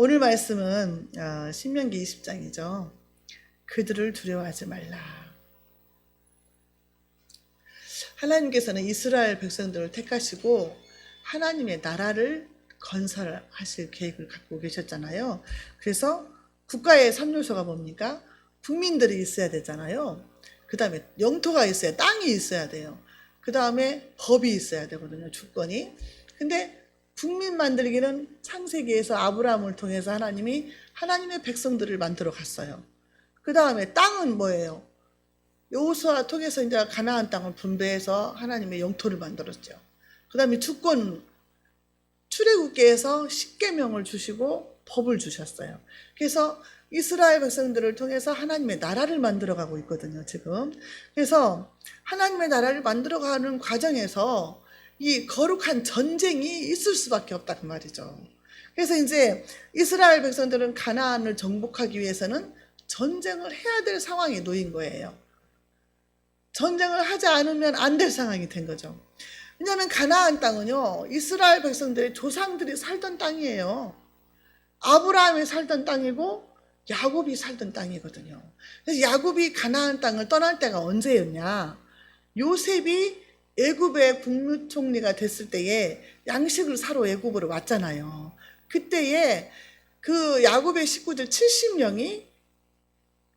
오늘 말씀은 신명기 20장이죠. 그들을 두려워하지 말라. 하나님께서는 이스라엘 백성들을 택하시고 하나님의 나라를 건설하실 계획을 갖고 계셨잖아요. 그래서 국가의 3요소가 뭡니까? 국민들이 있어야 되잖아요. 그 다음에 영토가 있어야, 땅이 있어야 돼요. 그 다음에 법이 있어야 되거든요. 주권이. 근데 국민 만들기는 창세기에서 아브라함을 통해서 하나님이 하나님의 백성들을 만들어 갔어요. 그 다음에 땅은 뭐예요? 여호수아 통해서 이제 가나안 땅을 분배해서 하나님의 영토를 만들었죠. 그 다음에 주권, 출애굽기에서 십계명을 주시고 법을 주셨어요. 그래서 이스라엘 백성들을 통해서 하나님의 나라를 만들어가고 있거든요, 지금. 그래서 하나님의 나라를 만들어가는 과정에서 이 거룩한 전쟁이 있을 수밖에 없다 그 말이죠. 그래서 이제 이스라엘 백성들은 가나안을 정복하기 위해서는 전쟁을 해야 될 상황에 놓인 거예요. 전쟁을 하지 않으면 안 될 상황이 된 거죠. 왜냐하면 가나안 땅은요, 이스라엘 백성들의 조상들이 살던 땅이에요. 아브라함이 살던 땅이고 야곱이 살던 땅이거든요. 그래서 야곱이 가나안 땅을 떠날 때가 언제였냐? 요셉이 애굽의 국무총리가 됐을 때에 양식을 사러 애굽으로 왔잖아요. 그때에 그 야곱의 식구들 70명이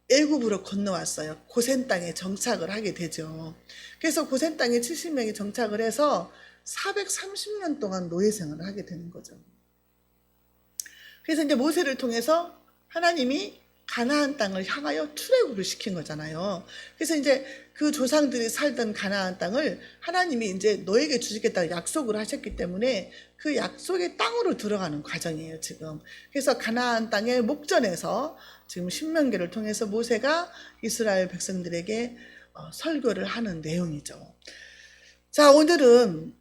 애굽으로 건너왔어요. 고센 땅에 정착을 하게 되죠. 그래서 고센 땅에 70명이 정착을 해서 430년 동안 노예 생활을 하게 되는 거죠. 그래서 이제 모세를 통해서 하나님이 가나안 땅을 향하여 출애굽을 시킨 거잖아요. 그래서 이제 그 조상들이 살던 가나안 땅을 하나님이 이제 너에게 주시겠다고 약속을 하셨기 때문에 그 약속의 땅으로 들어가는 과정이에요, 지금. 그래서 가나안 땅의 목전에서 지금 신명기를 통해서 모세가 이스라엘 백성들에게 설교를 하는 내용이죠. 자, 오늘은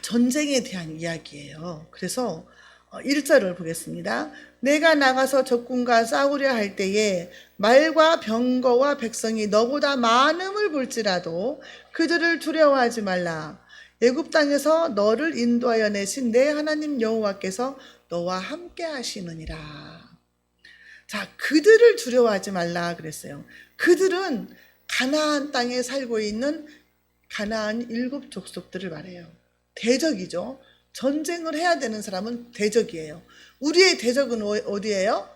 전쟁에 대한 이야기예요. 그래서 1절을 보겠습니다. 내가 나가서 적군과 싸우려 할 때에 말과 병거와 백성이 너보다 많음을 볼지라도 그들을 두려워하지 말라. 애굽 땅에서 너를 인도하여 내신 내 하나님 여호와께서 너와 함께 하시느니라. 자, 그들을 두려워하지 말라 그랬어요. 그들은 가나안 땅에 살고 있는 가나안 7 족속들을 말해요. 대적이죠. 전쟁을 해야 되는 사람은 대적이에요. 우리의 대적은 어디예요?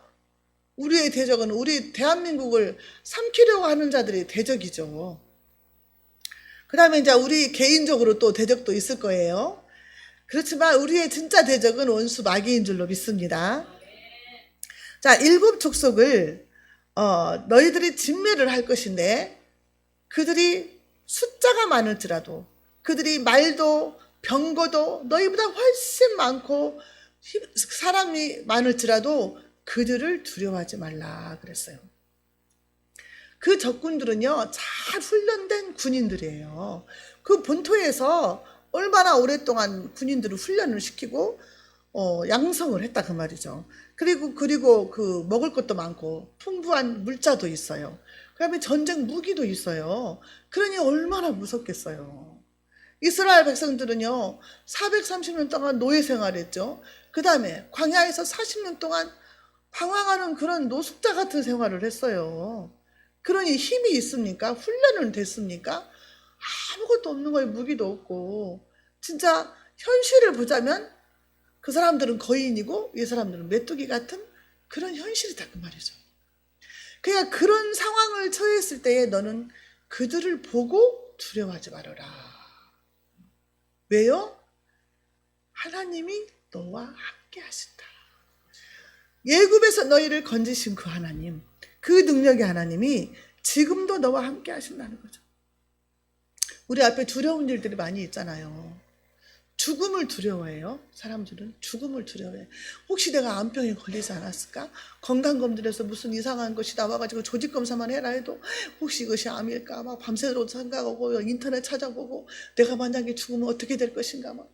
우리의 대적은 우리 대한민국을 삼키려고 하는 자들이 대적이죠. 그 다음에 이제 우리 개인적으로 또 대적도 있을 거예요. 그렇지만 우리의 진짜 대적은 원수 마귀인 줄로 믿습니다. 자, 7 족속을 너희들이 진멸을 할 것인데 그들이 숫자가 많을지라도 그들이 말도 병거도 너희보다 훨씬 많고 사람이 많을지라도 그들을 두려워하지 말라 그랬어요. 그 적군들은요, 잘 훈련된 군인들이에요. 그 본토에서 얼마나 오랫동안 군인들을 훈련을 시키고 양성을 했다 그 말이죠. 그리고 그 먹을 것도 많고 풍부한 물자도 있어요. 그다음에 전쟁 무기도 있어요. 그러니 얼마나 무섭겠어요. 이스라엘 백성들은요 430년 동안 노예 생활했죠. 그 다음에 광야에서 40년 동안 방황하는 그런 노숙자 같은 생활을 했어요. 그러니 힘이 있습니까? 훈련은 됐습니까? 아무것도 없는 거예요. 무기도 없고. 진짜 현실을 보자면 그 사람들은 거인이고 이 사람들은 메뚜기 같은 그런 현실이다 그 말이죠. 그러니까 그런 상황을 처했을 때에 너는 그들을 보고 두려워하지 말아라. 왜요? 하나님이 너와 함께 하신다. 애굽에서 너희를 건지신 그 하나님, 그 능력의 하나님이 지금도 너와 함께 하신다는 거죠. 우리 앞에 두려운 일들이 많이 있잖아요. 죽음을 두려워해요. 사람들은 죽음을 두려워해. 혹시 내가 암병에 걸리지 않았을까? 건강검진에서 무슨 이상한 것이 나와가지고 조직검사만 해라 해도 혹시 이것이 암일까? 막 밤새도록 생각하고 인터넷 찾아보고 내가 만약에 죽으면 어떻게 될 것인가? 막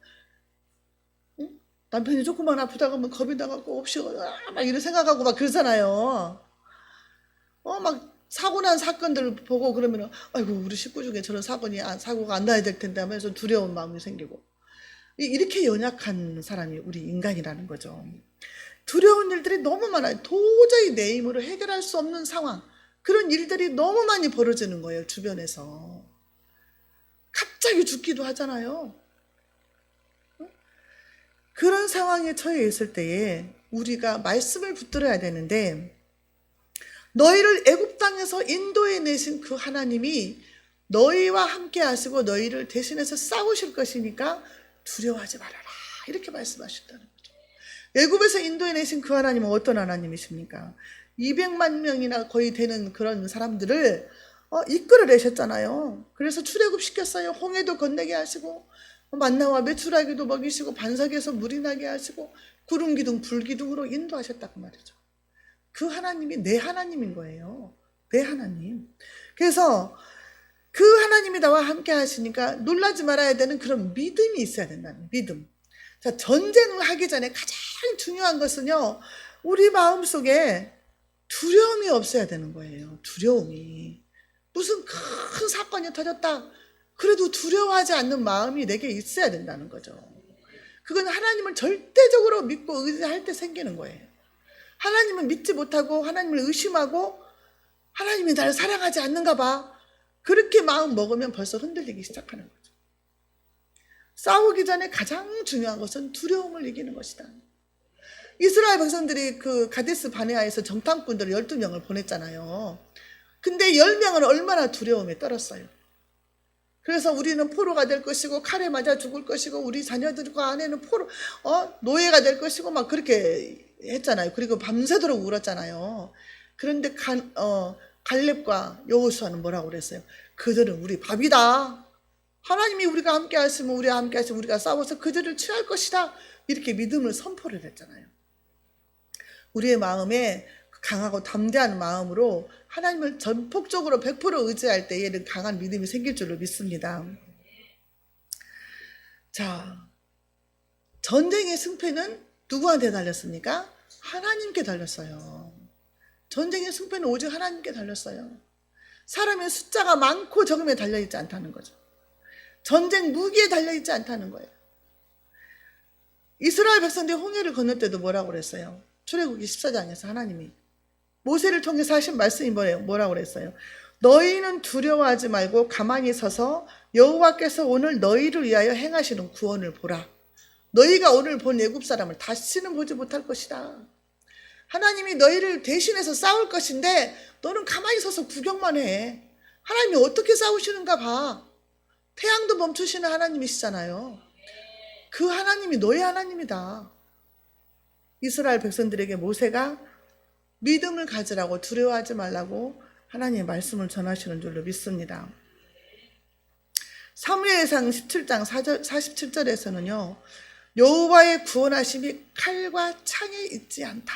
응? 남편이 조금만 아프다고 하면 겁이 나갖고 없이 막 이런 생각하고 막 그러잖아요. 막 사고 난 사건들 보고 그러면 아이고 우리 식구 중에 저런 사고가 안 나야 될 텐데 하면서 두려운 마음이 생기고 이렇게 연약한 사람이 우리 인간이라는 거죠. 두려운 일들이 너무 많아요. 도저히 내 힘으로 해결할 수 없는 상황, 그런 일들이 너무 많이 벌어지는 거예요. 주변에서 갑자기 죽기도 하잖아요. 그런 상황에 처해 있을 때에 우리가 말씀을 붙들어야 되는데, 너희를 애굽 땅에서 인도해 내신 그 하나님이 너희와 함께 하시고 너희를 대신해서 싸우실 것이니까 두려워하지 말아라, 이렇게 말씀하셨다는 거죠. 애굽에서 인도해 내신 그 하나님은 어떤 하나님이십니까? 200만 명이나 거의 되는 그런 사람들을 이끌어내셨잖아요. 그래서 출애굽 시켰어요. 홍해도 건너게 하시고 만나와 메추라기도 먹이시고 반석에서 물이 나게 하시고 구름 기둥 불 기둥으로 인도하셨다고 말이죠. 그 하나님이 내 하나님인 거예요. 내 하나님. 그래서 그 하나님이 나와 함께 하시니까 놀라지 말아야 되는 그런 믿음이 있어야 된다는 믿음. 자, 전쟁을 하기 전에 가장 중요한 것은요, 우리 마음속에 두려움이 없어야 되는 거예요. 두려움이. 무슨 큰 사건이 터졌다, 그래도 두려워하지 않는 마음이 내게 있어야 된다는 거죠. 그건 하나님을 절대적으로 믿고 의지할 때 생기는 거예요. 하나님을 믿지 못하고 하나님을 의심하고 하나님이 나를 사랑하지 않는가 봐, 그렇게 마음 먹으면 벌써 흔들리기 시작하는 거죠. 싸우기 전에 가장 중요한 것은 두려움을 이기는 것이다. 이스라엘 백성들이 그 가데스 바네아에서 정탐꾼들을 12명을 보냈잖아요. 근데 10명은 얼마나 두려움에 떨었어요. 그래서 우리는 포로가 될 것이고 칼에 맞아 죽을 것이고 우리 자녀들과 아내는 노예가 될 것이고 막 그렇게 했잖아요. 그리고 밤새도록 울었잖아요. 그런데 갈렙과 여호수아는 뭐라고 그랬어요? 그들은 우리 밥이다. 하나님이 우리가 함께 하시면 우리가 싸워서 그들을 취할 것이다. 이렇게 믿음을 선포를 했잖아요. 우리의 마음에 강하고 담대한 마음으로 하나님을 전폭적으로 100% 의지할 때에는 강한 믿음이 생길 줄로 믿습니다. 자, 전쟁의 승패는 누구한테 달렸습니까? 하나님께 달렸어요. 전쟁의 승패는 오직 하나님께 달렸어요. 사람의 숫자가 많고 적음에 달려있지 않다는 거죠. 전쟁 무기에 달려있지 않다는 거예요. 이스라엘 백성들이 홍해를 건널 때도 뭐라고 그랬어요? 출애굽기 14장에서 하나님이 모세를 통해서 하신 말씀이 뭐라고 그랬어요? 너희는 두려워하지 말고 가만히 서서 여호와께서 오늘 너희를 위하여 행하시는 구원을 보라. 너희가 오늘 본 애굽 사람을 다시는 보지 못할 것이다. 하나님이 너희를 대신해서 싸울 것인데 너는 가만히 서서 구경만 해. 하나님이 어떻게 싸우시는가 봐. 태양도 멈추시는 하나님이시잖아요. 그 하나님이 너의 하나님이다. 이스라엘 백성들에게 모세가 믿음을 가지라고, 두려워하지 말라고 하나님의 말씀을 전하시는 줄로 믿습니다. 사무엘상 17장 47절에서는요, 여호와의 구원하심이 칼과 창에 있지 않다.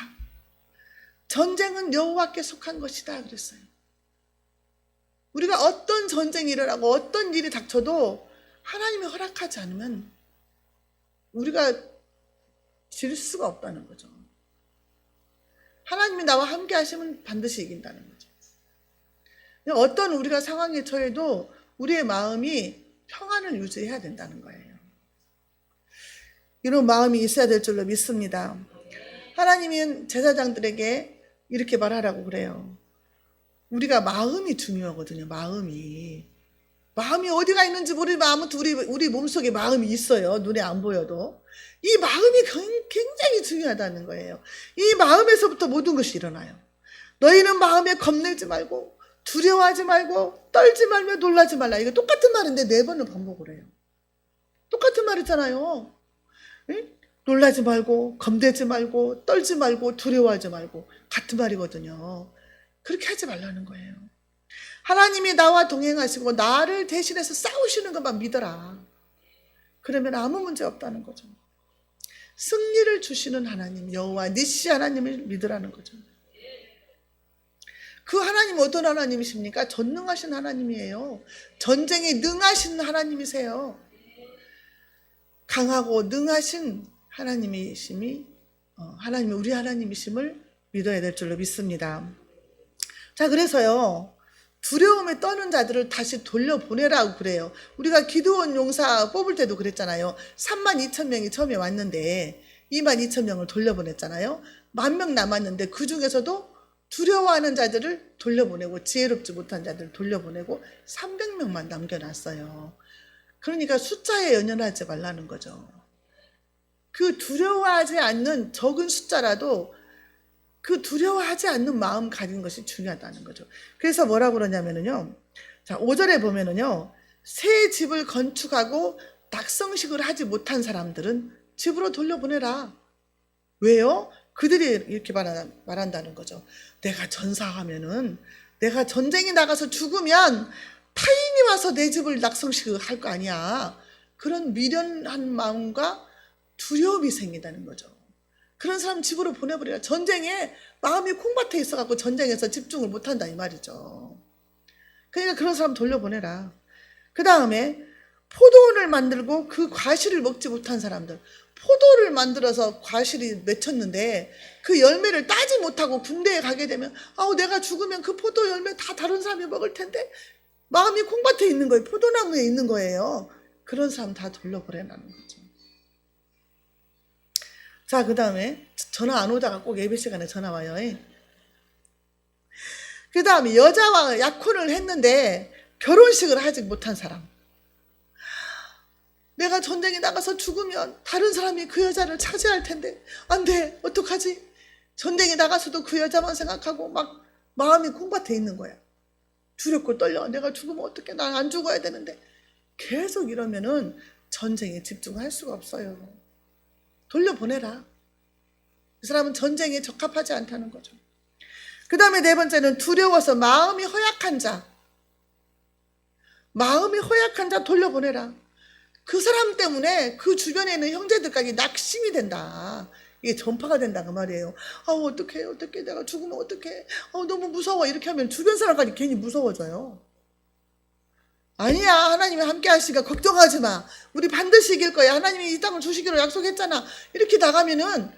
전쟁은 여호와께 속한 것이다 그랬어요. 우리가 어떤 전쟁이 일어나고 어떤 일이 닥쳐도 하나님이 허락하지 않으면 우리가 질 수가 없다는 거죠. 하나님이 나와 함께 하시면 반드시 이긴다는 거죠. 어떤 우리가 상황에 처해도 우리의 마음이 평안을 유지해야 된다는 거예요. 이런 마음이 있어야 될 줄로 믿습니다. 하나님은 제사장들에게 이렇게 말하라고 그래요. 우리가 마음이 중요하거든요. 마음이 어디가 있는지 모르지만 아무튼 우리 몸속에 마음이 있어요. 눈에 안 보여도. 이 마음이 굉장히 중요하다는 거예요. 이 마음에서부터 모든 것이 일어나요. 너희는 마음에 겁내지 말고 두려워하지 말고 떨지 말며 놀라지 말라. 이거 똑같은 말인데 4번을 반복을 해요. 똑같은 말이잖아요. 응? 놀라지 말고 겁내지 말고 떨지 말고 두려워하지 말고 같은 말이거든요. 그렇게 하지 말라는 거예요. 하나님이 나와 동행하시고 나를 대신해서 싸우시는 것만 믿어라. 그러면 아무 문제 없다는 거죠. 승리를 주시는 하나님, 여호와 니시 하나님을 믿으라는 거죠. 그 하나님 어떤 하나님이십니까? 전능하신 하나님이에요. 전쟁에 능하신 하나님이세요. 강하고 능하신 하나님이 우리 하나님이심을 믿어야 될 줄로 믿습니다. 자, 그래서요, 두려움에 떠는 자들을 다시 돌려보내라고 그래요. 우리가 기드온 용사 뽑을 때도 그랬잖아요. 32,000명이 처음에 왔는데 22,000명을 돌려보냈잖아요. 10,000명 남았는데 그 중에서도 두려워하는 자들을 돌려보내고 지혜롭지 못한 자들을 돌려보내고 300명만 남겨놨어요. 그러니까 숫자에 연연하지 말라는 거죠. 그 두려워하지 않는 적은 숫자라도 그 두려워하지 않는 마음 가진 것이 중요하다는 거죠. 그래서 뭐라고 그러냐면요. 자, 5절에 보면은요. 새 집을 건축하고 낙성식을 하지 못한 사람들은 집으로 돌려보내라. 왜요? 그들이 이렇게 말한다는 거죠. 내가 전사하면은, 내가 전쟁에 나가서 죽으면 타인이 와서 내 집을 낙성식을 할 거 아니야. 그런 미련한 마음과 두려움이 생긴다는 거죠. 그런 사람 집으로 보내버려라. 전쟁에 마음이 콩밭에 있어갖고 전쟁에서 집중을 못한다 이 말이죠. 그러니까 그런 사람 돌려보내라. 그 다음에 포도원을 만들고 그 과실을 먹지 못한 사람들, 포도를 만들어서 과실이 맺혔는데 그 열매를 따지 못하고 군대에 가게 되면 내가 죽으면 그 포도 열매 다 다른 사람이 먹을 텐데 마음이 콩밭에 있는 거예요. 포도나무에 있는 거예요. 그런 사람 다 돌려보내라는 거죠. 자, 그 다음에 전화 안 오다가 꼭 예배 시간에 전화 와요. 그 다음에 여자와 약혼을 했는데 결혼식을 하지 못한 사람. 내가 전쟁에 나가서 죽으면 다른 사람이 그 여자를 차지할 텐데 안 돼. 어떡하지? 전쟁에 나가서도 그 여자만 생각하고 막 마음이 콩밭에 있는 거야. 두렵고 떨려. 내가 죽으면 어떡해. 난 안 죽어야 되는데. 계속 이러면은 전쟁에 집중할 수가 없어요. 돌려보내라. 그 사람은 전쟁에 적합하지 않다는 거죠. 그 다음에 네 번째는 두려워서 마음이 허약한 자. 마음이 허약한 자 돌려보내라. 그 사람 때문에 그 주변에 있는 형제들까지 낙심이 된다. 이게 전파가 된다 그 말이에요. 어떡해 내가 죽으면 어떡해. 너무 무서워. 이렇게 하면 주변 사람까지 괜히 무서워져요. 아니야, 하나님이 함께 하시니까 걱정하지 마. 우리 반드시 이길 거야. 하나님이 이 땅을 주시기로 약속했잖아. 이렇게 나가면은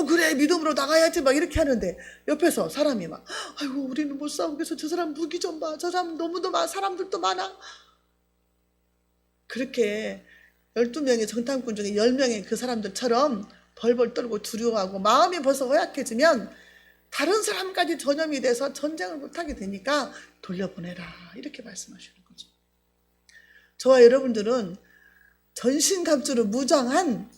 그래 믿음으로 나가야지 막 이렇게 하는데 옆에서 사람이 막 아이고 우리는 못 싸우겠어. 저 사람 무기 좀 봐. 저 사람 너무도 많아. 사람들도 많아. 그렇게 12명의 정탐꾼 중에 10명의 그 사람들처럼 벌벌 떨고 두려워하고 마음이 벌써 허약해지면 다른 사람까지 전염이 돼서 전쟁을 못하게 되니까 돌려보내라. 이렇게 말씀하시는 거죠. 저와 여러분들은 전신갑주로 무장한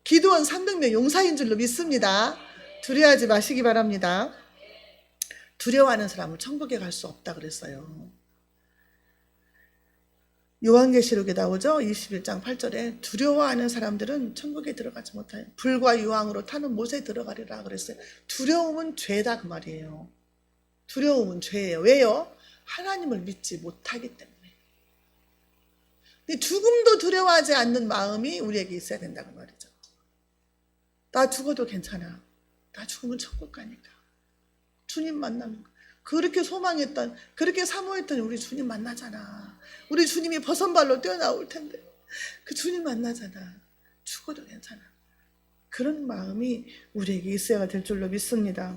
기도원 300명 용사인 줄로 믿습니다. 두려워하지 마시기 바랍니다. 두려워하는 사람은 천국에 갈 수 없다 그랬어요. 요한계시록에 나오죠. 21장 8절에 두려워하는 사람들은 천국에 들어가지 못해요. 불과 유황으로 타는 못에 들어가리라 그랬어요. 두려움은 죄다 그 말이에요. 두려움은 죄예요. 왜요? 하나님을 믿지 못하기 때문에. 근데 죽음도 두려워하지 않는 마음이 우리에게 있어야 된다고 말이죠. 나 죽어도 괜찮아. 나 죽으면 천국 가니까. 주님 만나는 거. 그렇게 소망했던, 그렇게 사모했던 우리 주님 만나잖아. 우리 주님이 버선발로 뛰어나올 텐데 그 주님 만나잖아. 죽어도 괜찮아. 그런 마음이 우리에게 있어야 될 줄로 믿습니다.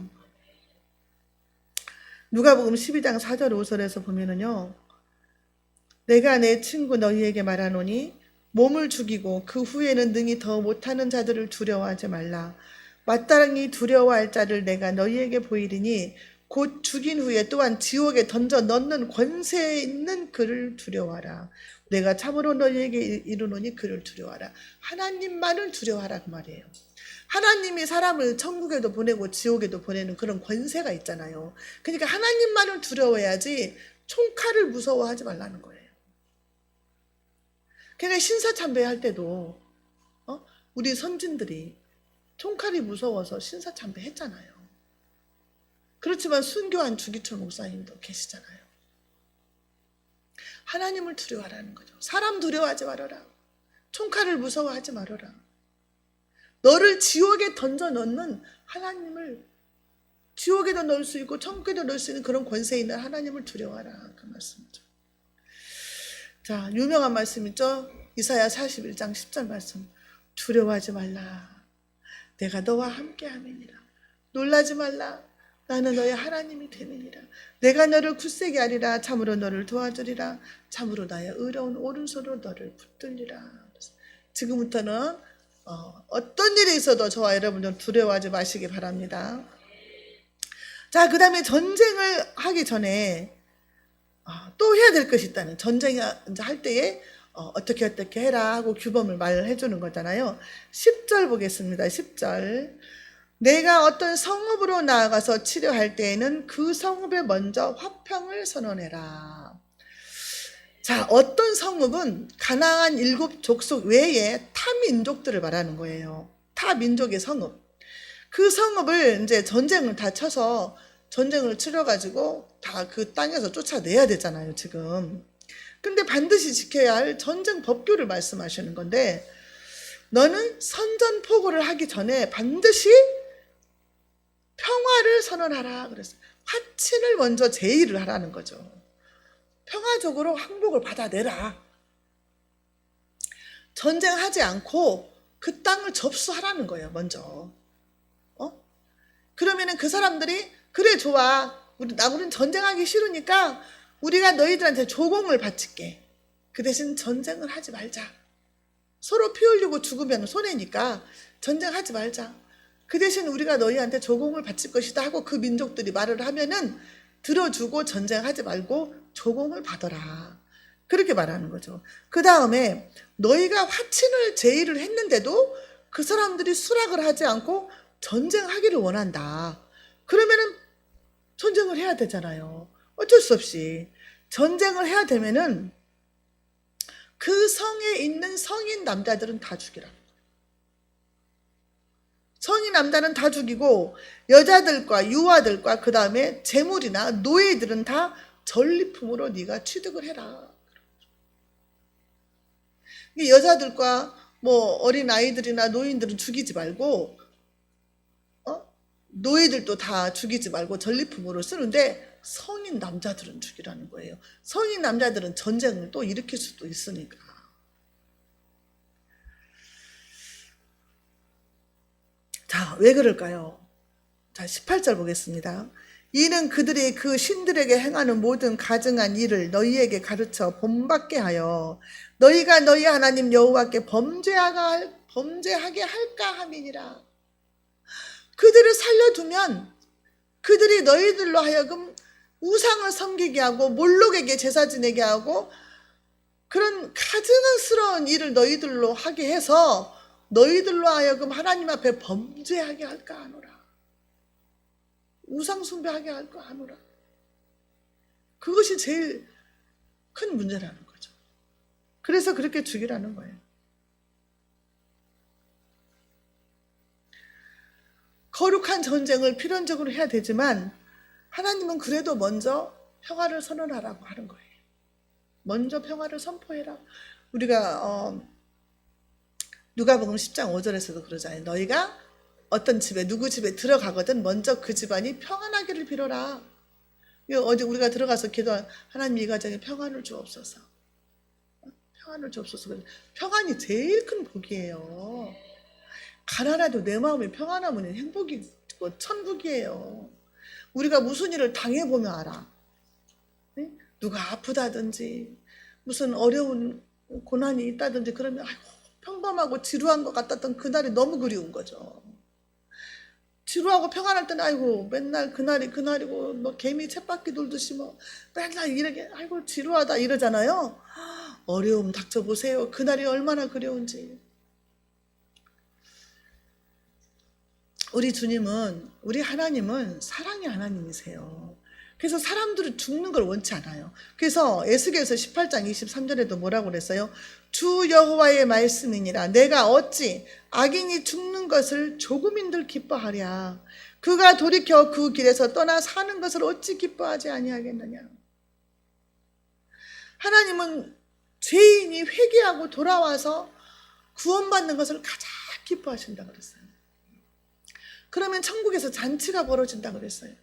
누가복음 12장 4절 5절에서 보면은요. 내가 내 친구 너희에게 말하노니 몸을 죽이고 그 후에는 능히 더 못하는 자들을 두려워하지 말라. 마땅히 두려워할 자를 내가 너희에게 보이리니 곧 죽인 후에 또한 지옥에 던져 넣는 권세 있는 그를 두려워하라. 내가 참으로 너희에게 이르노니 그를 두려워하라. 하나님만을 두려워하라 그 말이에요. 하나님이 사람을 천국에도 보내고 지옥에도 보내는 그런 권세가 있잖아요. 그러니까 하나님만을 두려워해야지 총칼을 무서워하지 말라는 거예요. 그러니까 신사참배할 때도 우리 선진들이 총칼이 무서워서 신사참배 했잖아요. 그렇지만 순교한 주기철 목사님도 계시잖아요. 하나님을 두려워하라는 거죠. 사람 두려워하지 말아라. 총칼을 무서워하지 말아라. 너를 지옥에 던져 넣는 하나님을, 지옥에도 넣을 수 있고 천국에도 넣을 수 있는 그런 권세 있는 하나님을 두려워하라. 그 말씀이죠. 자, 유명한 말씀 있죠. 이사야 41장 10절 말씀. 두려워하지 말라. 내가 너와 함께 함이니라. 놀라지 말라. 나는 너의 하나님이 됨이니라. 내가 너를 굳세게 하리라. 참으로 너를 도와주리라. 참으로 나의 의로운 오른손으로 너를 붙들리라. 지금부터는 어떤 일이 있어도 저와 여러분들 두려워하지 마시기 바랍니다. 자, 그 다음에 전쟁을 하기 전에 또 해야 될 것이 있다는, 전쟁을 할 때에 어떻게 해라 하고 규범을 말을 해주는 거잖아요. 10절 보겠습니다. 10절. 내가 어떤 성읍으로 나아가서 치료할 때에는 그 성읍에 먼저 화평을 선언해라. 자, 어떤 성읍은 가나안 7족속 외에 타 민족들을 말하는 거예요. 타 민족의 성읍. 그 성읍을 이제 전쟁을 다 쳐서 전쟁을 치러가지고 다 그 땅에서 쫓아내야 되잖아요, 지금. 근데 반드시 지켜야 할 전쟁 법규를 말씀하시는 건데, 너는 선전포고를 하기 전에 반드시 평화를 선언하라 그랬어요. 화친을 먼저 제의를 하라는 거죠. 평화적으로 항복을 받아내라. 전쟁하지 않고 그 땅을 접수하라는 거예요, 먼저. 그러면은 그 사람들이, 그래, 좋아. 우리는 전쟁하기 싫으니까 우리가 너희들한테 조공을 바칠게. 그 대신 전쟁을 하지 말자. 서로 피 흘리고 죽으면 손해니까 전쟁하지 말자. 그 대신 우리가 너희한테 조공을 바칠 것이다 하고 그 민족들이 말을 하면은 들어주고 전쟁하지 말고 조공을 받아라. 그렇게 말하는 거죠. 그 다음에 너희가 화친을 제의를 했는데도 그 사람들이 수락을 하지 않고 전쟁하기를 원한다. 그러면은 전쟁을 해야 되잖아요. 어쩔 수 없이 전쟁을 해야 되면은 그 성에 있는 성인 남자들은 다 죽이라. 성인 남자는 다 죽이고 여자들과 유아들과 그 다음에 재물이나 노예들은 다 전리품으로 네가 취득을 해라. 여자들과 뭐 어린 아이들이나 노인들은 죽이지 말고 노예들도 다 죽이지 말고 전리품으로 쓰는데 성인 남자들은 죽이라는 거예요. 성인 남자들은 전쟁을 또 일으킬 수도 있으니까. 자, 왜 그럴까요? 자, 18절 보겠습니다. 이는 그들이 그 신들에게 행하는 모든 가증한 일을 너희에게 가르쳐 본받게 하여 너희가 너희 하나님 여호와께 범죄하게 할까 함이니라. 그들을 살려두면 그들이 너희들로 하여금 우상을 섬기게 하고 몰록에게 제사 지내게 하고 그런 가증스러운 일을 너희들로 하게 해서 너희들로 하여금 하나님 앞에 범죄하게 할까 하노라. 우상 숭배하게 할까 하노라. 그것이 제일 큰 문제라는 거죠. 그래서 그렇게 죽이라는 거예요. 거룩한 전쟁을 필연적으로 해야 되지만 하나님은 그래도 먼저 평화를 선언하라고 하는 거예요. 먼저 평화를 선포해라. 우리가 누가복음 10장 5절에서도 그러잖아요. 너희가 어떤 집에 누구 집에 들어가거든 먼저 그 집안이 평안하기를 빌어라. 어디 우리가 들어가서 기도한 하나님 이 가정에 평안을 주옵소서. 평안을 주옵소서. 평안이 제일 큰 복이에요. 가난해도 내 마음이 평안하면 행복이고 천국이에요. 우리가 무슨 일을 당해보면 알아. 네? 누가 아프다든지 무슨 어려운 고난이 있다든지 그러면 아이고 평범하고 지루한 것 같았던 그날이 너무 그리운 거죠. 지루하고 평안할 때는 아이고 맨날 그날이 그날이고 뭐 개미 쳇바퀴 돌듯이 뭐 맨날 이렇게 아이고 지루하다 이러잖아요. 어려움 닥쳐보세요. 그날이 얼마나 그리운지. 우리 주님은, 우리 하나님은 사랑의 하나님이세요. 그래서 사람들이 죽는 걸 원치 않아요. 그래서 에스겔서 18장 23절에도 뭐라고 그랬어요? 주 여호와의 말씀이니라. 내가 어찌 악인이 죽는 것을 조금인들 기뻐하랴. 그가 돌이켜 그 길에서 떠나 사는 것을 어찌 기뻐하지 아니하겠느냐. 하나님은 죄인이 회개하고 돌아와서 구원받는 것을 가장 기뻐하신다 그랬어요. 그러면 천국에서 잔치가 벌어진다 그랬어요.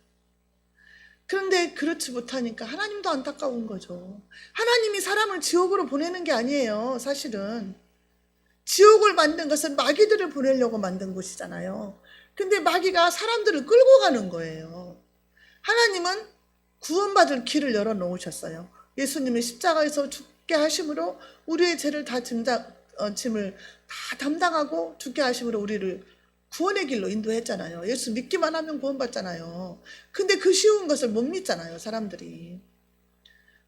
그런데 그렇지 못하니까 하나님도 안타까운 거죠. 하나님이 사람을 지옥으로 보내는 게 아니에요. 사실은 지옥을 만든 것은 마귀들을 보내려고 만든 곳이잖아요. 근데 마귀가 사람들을 끌고 가는 거예요. 하나님은 구원받을 길을 열어놓으셨어요. 예수님이 십자가에서 죽게 하심으로 우리의 죄를 다 짐을 다 담당하고 죽게 하심으로 우리를 구원의 길로 인도했잖아요. 예수 믿기만 하면 구원받잖아요. 근데 그 쉬운 것을 못 믿잖아요, 사람들이.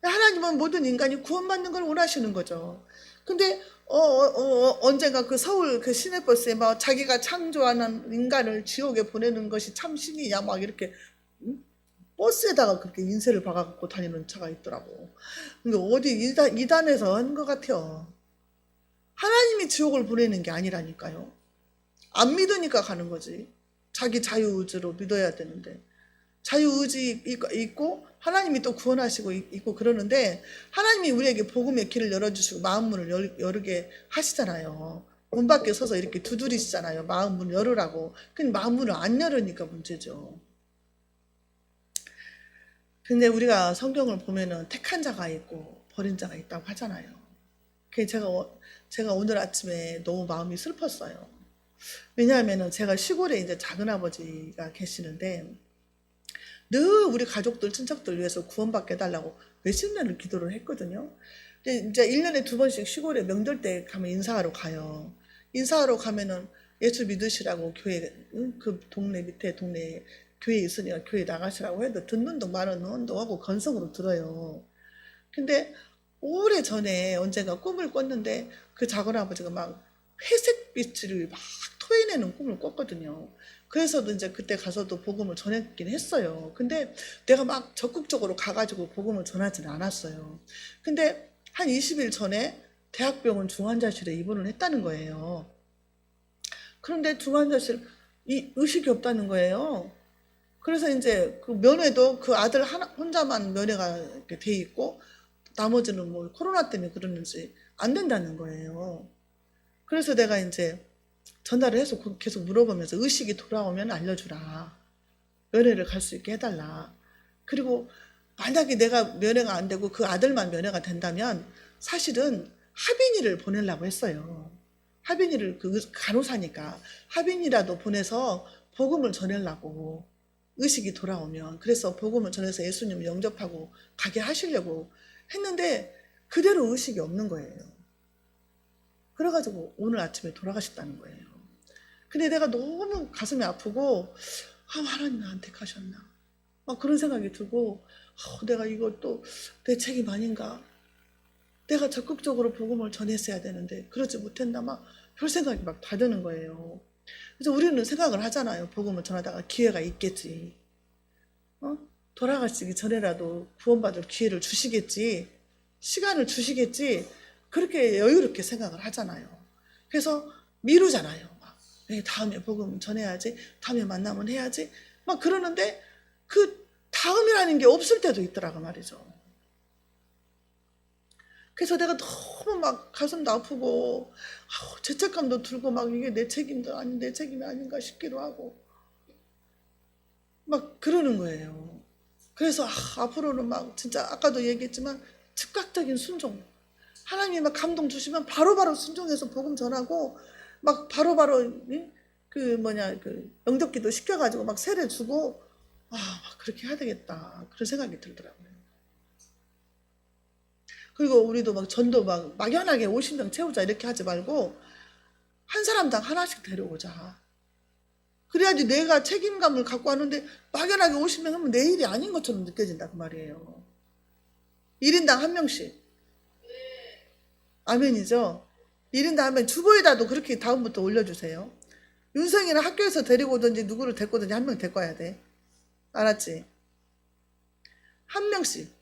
하나님은 모든 인간이 구원받는 걸 원하시는 거죠. 근데 언젠가 그 서울 그 시내버스에 막 자기가 창조하는 인간을 지옥에 보내는 것이 참 신이냐 막 이렇게 버스에다가 그렇게 인쇄를 박아갖고 다니는 차가 있더라고. 근데 어디 이단에서 한 것 같아요. 하나님이 지옥을 보내는 게 아니라니까요. 안 믿으니까 가는 거지. 자기 자유의지로 믿어야 되는데. 자유의지 있고 하나님이 또 구원하시고 있고 그러는데 하나님이 우리에게 복음의 길을 열어주시고 마음 문을 열게 하시잖아요. 문 밖에 서서 이렇게 두드리시잖아요. 마음 문을 열으라고. 근데 마음 문을 안 열으니까 문제죠. 근데 우리가 성경을 보면은 택한 자가 있고 버린 자가 있다고 하잖아요. 그래서 제가 오늘 아침에 너무 마음이 슬펐어요. 왜냐하면은 제가 시골에 이제 작은아버지가 계시는데 늘 우리 가족들, 친척들 위해서 구원받게 해달라고 몇십 년을 기도를 했거든요. 근데 이제 1년에 2번씩 시골에 명절 때 가면 인사하러 가요. 인사하러 가면은 예수 믿으시라고 교회, 그 동네 밑에 동네에 교회 있으니까 교회 나가시라고 해도 듣는 동 말하는 동 하고 건성으로 들어요. 근데 오래전에 언젠가 꿈을 꿨는데 그 작은아버지가 막 회색 빛을 막 토해내는 꿈을 꿨거든요. 그래서도 이제 그때 가서도 복음을 전했긴 했어요. 근데 내가 막 적극적으로 가가지고 복음을 전하지는 않았어요. 근데 한 20일 전에 대학병원 중환자실에 입원을 했다는 거예요. 그런데 중환자실 의식이 없다는 거예요. 그래서 이제 그 면회도 그 아들 혼자만 면회가 이렇게 돼 있고 나머지는 뭐 코로나 때문에 그러는지 안 된다는 거예요. 그래서 내가 이제 전화를 해서 계속 물어보면서 의식이 돌아오면 알려주라. 면회를 갈 수 있게 해달라. 그리고 만약에 내가 면회가 안 되고 그 아들만 면회가 된다면 사실은 하빈이를 보내려고 했어요. 하빈이를 그 간호사니까 하빈이라도 보내서 복음을 전하려고 의식이 돌아오면 그래서 복음을 전해서 예수님을 영접하고 가게 하시려고 했는데 그대로 의식이 없는 거예요. 그래가지고 오늘 아침에 돌아가셨다는 거예요. 근데 내가 너무 가슴이 아프고 하나님 나한테 가셨나 막 그런 생각이 들고 내가 이것도 내 책임 아닌가, 내가 적극적으로 복음을 전했어야 되는데 그러지 못했나 막 별 생각이 막 다 드는 거예요. 그래서 우리는 생각을 하잖아요. 복음을 전하다가 기회가 있겠지, 돌아가시기 전에라도 구원받을 기회를 주시겠지, 시간을 주시겠지, 그렇게 여유롭게 생각을 하잖아요. 그래서 미루잖아요. 막, 다음에 복음 전해야지, 다음에 만나면 해야지 막 그러는데 그 다음이라는 게 없을 때도 있더라고 말이죠. 그래서 내가 너무 막 가슴도 아프고 죄책감도 들고 막 이게 내 책임도 아닌 내 책임이 아닌가 싶기도 하고 막 그러는 거예요. 그래서 앞으로는 막 진짜 아까도 얘기했지만 즉각적인 순종, 하나님이 막 감동 주시면 바로바로 순종해서 복음 전하고 막 바로바로 그 영접기도 시켜가지고 막 세례 주고 막 그렇게 해야 되겠다 그런 생각이 들더라고요. 그리고 우리도 막 전도 막 막연하게 50명 채우자 이렇게 하지 말고 한 사람당 하나씩 데려오자. 그래야지 내가 책임감을 갖고 왔는데 막연하게 50명 하면 내 일이 아닌 것처럼 느껴진다 그 말이에요. 1인당 한 명씩. 아멘이죠. 1인당 한 명. 주보에다도 그렇게 다음부터 올려주세요. 윤성이는 학교에서 데리고 오든지 누구를 데리고 오든지 한 명 데리고 와야 돼. 알았지? 한 명씩.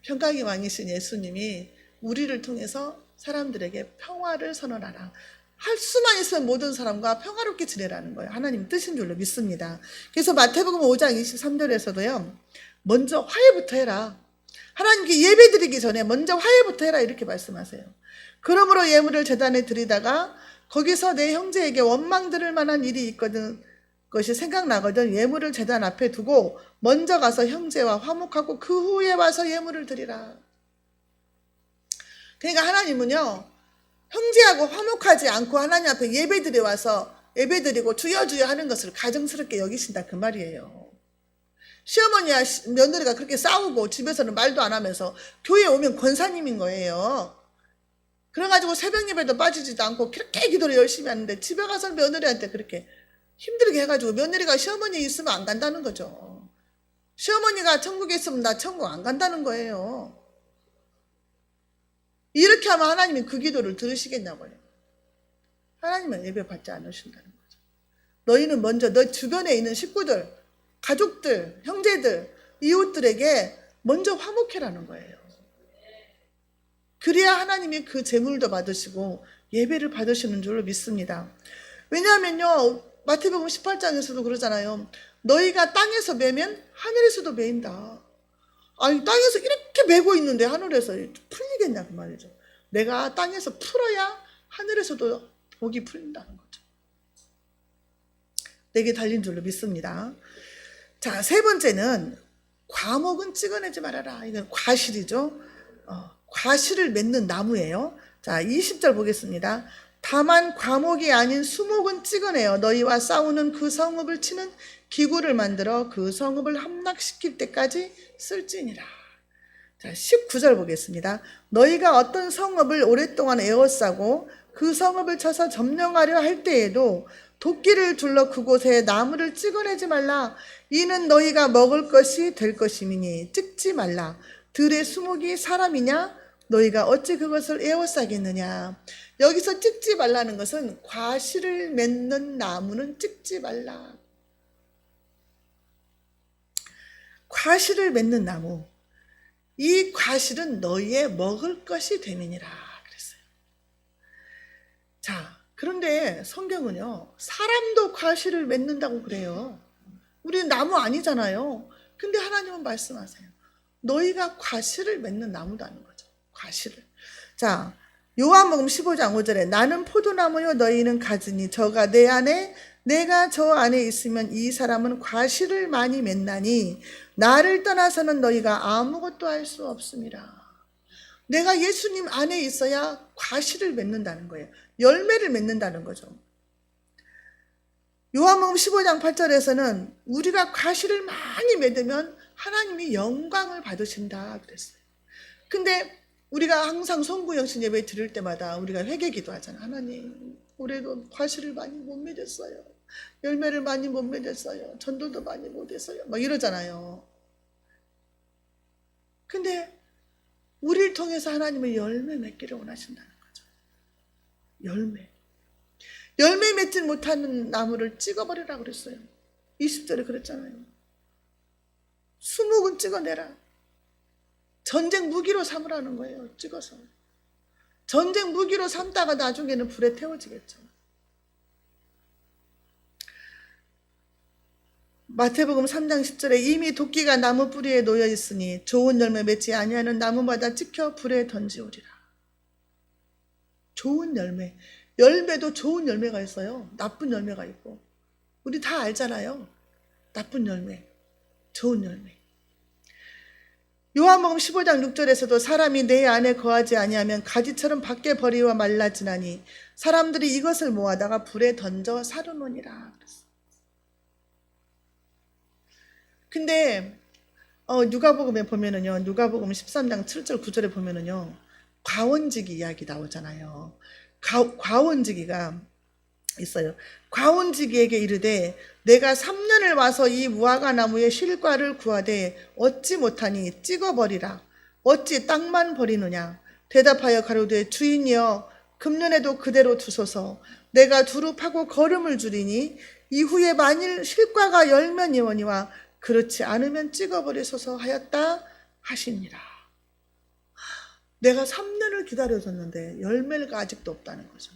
평강의 왕이신 예수님이 우리를 통해서 사람들에게 평화를 선언하라. 할 수만 있으면 모든 사람과 평화롭게 지내라는 거예요. 하나님 뜻인 줄로 믿습니다. 그래서 마태복음 5장 23절에서도요. 먼저 화해부터 해라. 하나님께 예배드리기 전에 먼저 화해부터 해라 이렇게 말씀하세요. 그러므로 예물을 제단에 드리다가 거기서 내 형제에게 원망 들을 만한 일이 있거든 것이 생각나거든 예물을 제단 앞에 두고 먼저 가서 형제와 화목하고 그 후에 와서 예물을 드리라. 그러니까 하나님은요 형제하고 화목하지 않고 하나님 앞에 예배드려 와서 예배드리고 주여 주여 하는 것을 가증스럽게 여기신다 그 말이에요. 시어머니와 며느리가 그렇게 싸우고 집에서는 말도 안 하면서 교회에 오면 권사님인 거예요. 그래가지고 새벽 예배도 빠지지도 않고 그렇게 기도를 열심히 하는데 집에 가서 며느리한테 그렇게 힘들게 해가지고 며느리가 시어머니 있으면 안 간다는 거죠. 시어머니가 천국에 있으면 나 천국 안 간다는 거예요. 이렇게 하면 하나님이 그 기도를 들으시겠냐고요. 하나님은 예배 받지 않으신다는 거죠. 너희는 먼저 너 주변에 있는 식구들, 가족들, 형제들, 이웃들에게 먼저 화목해라는 거예요. 그래야 하나님이 그 재물도 받으시고 예배를 받으시는 줄로 믿습니다. 왜냐하면요, 마태복음 18장에서도 그러잖아요. 너희가 땅에서 매면 하늘에서도 매인다. 아니, 땅에서 이렇게 매고 있는데 하늘에서 풀리겠냐 그 말이죠. 내가 땅에서 풀어야 하늘에서도 복이 풀린다는 거죠. 내게 달린 줄로 믿습니다. 자, 세 번째는 과목은 찍어내지 말아라. 이건 과실이죠. 과실을 맺는 나무예요. 자, 20절 보겠습니다. 다만 과목이 아닌 수목은 찍어내어 너희와 싸우는 그 성읍을 치는 기구를 만들어 그 성읍을 함락시킬 때까지 쓸지니라. 자, 19절 보겠습니다. 너희가 어떤 성읍을 오랫동안 에워싸고 그 성읍을 쳐서 점령하려 할 때에도 도끼를 둘러 그곳에 나무를 찍어내지 말라. 이는 너희가 먹을 것이 될 것이미니 찍지 말라. 들의 수목이 사람이냐? 너희가 어찌 그것을 에워싸겠느냐? 여기서 찍지 말라는 것은 과실을 맺는 나무는 찍지 말라. 과실을 맺는 나무. 이 과실은 너희의 먹을 것이 됨이니라 그랬어요. 자, 그런데 성경은요, 사람도 과실을 맺는다고 그래요. 우리는 나무 아니잖아요. 근데 하나님은 말씀하세요. 너희가 과실을 맺는 나무다는 거죠. 과실을. 자, 요한복음 15장 5절에 나는 포도나무요 너희는 가지니 저가 내 안에 내가 저 안에 있으면 이 사람은 과실을 많이 맺나니 나를 떠나서는 너희가 아무것도 할 수 없습니다. 내가 예수님 안에 있어야 과실을 맺는다는 거예요. 열매를 맺는다는 거죠. 요한복음 15장 8절에서는 우리가 과실을 많이 맺으면 하나님이 영광을 받으신다 그랬어요. 근데 우리가 항상 송구영신 예배 드릴 때마다 우리가 회개기도 하잖아요. 하나님, 올해도 과실을 많이 못 맺었어요. 열매를 많이 못 맺었어요. 전도도 많이 못했어요. 막 이러잖아요. 근데 우리를 통해서 하나님은 열매 맺기를 원하신다는 거죠. 열매 맺지 못하는 나무를 찍어버리라고 그랬어요. 20절에 그랬잖아요. 수목은 찍어내라. 전쟁 무기로 삼으라는 거예요. 찍어서. 전쟁 무기로 삼다가 나중에는 불에 태워지겠죠. 마태복음 3장 10절에 이미 도끼가 나무 뿌리에 놓여 있으니 좋은 열매 맺지 아니하는 나무마다 찍혀 불에 던지우리라. 좋은 열매. 열매도 좋은 열매가 있어요. 나쁜 열매가 있고. 우리 다 알잖아요. 나쁜 열매, 좋은 열매. 요한복음 15장 6절에서도 사람이 내 안에 거하지 아니하면 가지처럼 밖에 버리와 말라지나니 사람들이 이것을 모아다가 불에 던져 사르노니라. 근데 누가복음에 보면은요, 누가복음 13장 7절 9절에 보면은요, 과원지기 이야기 나오잖아요. 과원지기가 있어요. 과원지기에게 이르되 내가 3년을 와서 이 무화과 나무의 실과를 구하되 얻지 못하니 찍어버리라. 어찌 땅만 버리느냐. 대답하여 가로되 주인이여 금년에도 그대로 두소서. 내가 두루 파고 거름을 줄이니 이후에 만일 실과가 열면이오니와 그렇지 않으면 찍어버리소서 하였다 하시니라. 내가 3년을 기다려줬는데 열매가 아직도 없다는 거죠.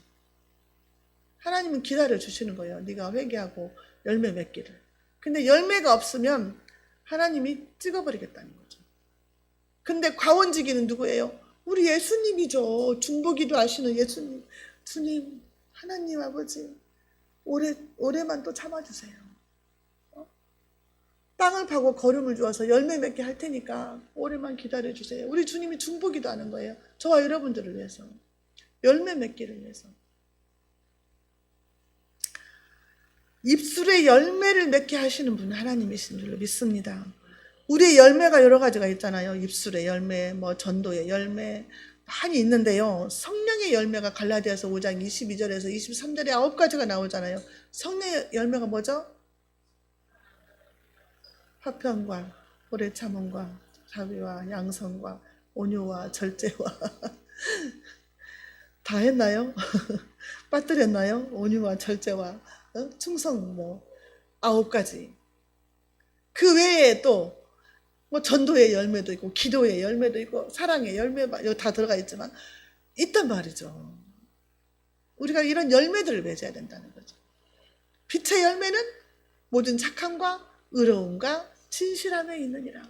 하나님은 기다려주시는 거예요. 네가 회개하고 열매 맺기를. 근데 열매가 없으면 하나님이 찍어버리겠다는 거죠. 근데 과원지기는 누구예요? 우리 예수님이죠. 중보기도 하시는 예수님. 주님, 하나님 아버지, 올해만 또 참아주세요. 땅을 파고 거름을 주어서 열매 맺게 할 테니까 올해만 기다려주세요. 우리 주님이 중보기도 하는 거예요. 저와 여러분들을 위해서. 열매 맺기를 위해서. 입술에 열매를 맺게 하시는 분은 하나님이신 줄로 믿습니다. 우리의 열매가 여러 가지가 있잖아요. 입술의 열매, 뭐 전도의 열매 많이 있는데요. 성령의 열매가 갈라디아서 5장 22절에서 23절에 9가지가 나오잖아요. 성령의 열매가 뭐죠? 화평과 오래 참음과 자비와 양선과 온유와 절제와 다 했나요? 빠뜨렸나요? 온유와 절제와 충성 뭐 9가지. 그 외에 또 뭐 전도의 열매도 있고 기도의 열매도 있고 사랑의 열매 여기 다 들어가 있지만 있단 말이죠. 우리가 이런 열매들을 맺어야 된다는 거죠. 빛의 열매는 모든 착함과 의로움과 진실함에 있느니라.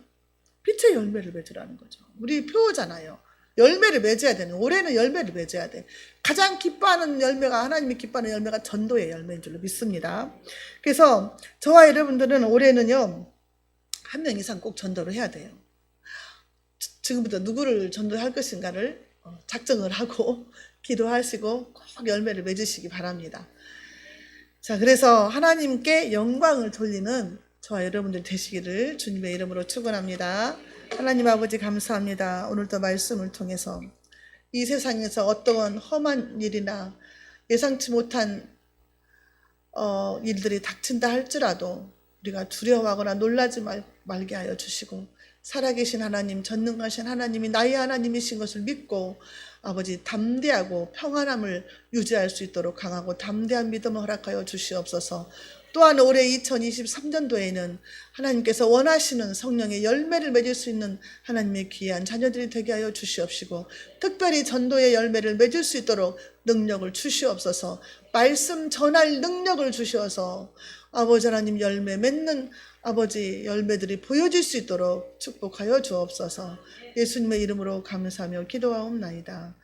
빛의 열매를 맺으라는 거죠. 우리 표잖아요. 열매를 맺어야 되는, 올해는 열매를 맺어야 돼. 가장 기뻐하는 열매가, 하나님이 기뻐하는 열매가 전도의 열매인 줄로 믿습니다. 그래서 저와 여러분들은 올해는요, 한 명 이상 꼭 전도를 해야 돼요. 지금부터 누구를 전도할 것인가를 작정을 하고 기도하시고 꼭 열매를 맺으시기 바랍니다. 자, 그래서 하나님께 영광을 돌리는 저와 여러분들 되시기를 주님의 이름으로 축원합니다. 하나님 아버지 감사합니다. 오늘도 말씀을 통해서 이 세상에서 어떠한 험한 일이나 예상치 못한 일들이 닥친다 할지라도 우리가 두려워하거나 놀라지 말게 하여 주시고 살아계신 하나님, 전능하신 하나님이 나의 하나님이신 것을 믿고 아버지 담대하고 평안함을 유지할 수 있도록 강하고 담대한 믿음을 허락하여 주시옵소서. 또한 올해 2023년도에는 하나님께서 원하시는 성령의 열매를 맺을 수 있는 하나님의 귀한 자녀들이 되게 하여 주시옵시고 특별히 전도의 열매를 맺을 수 있도록 능력을 주시옵소서. 말씀 전할 능력을 주셔서 아버지 하나님 열매 맺는 아버지 열매들이 보여질 수 있도록 축복하여 주옵소서. 예수님의 이름으로 감사하며 기도하옵나이다.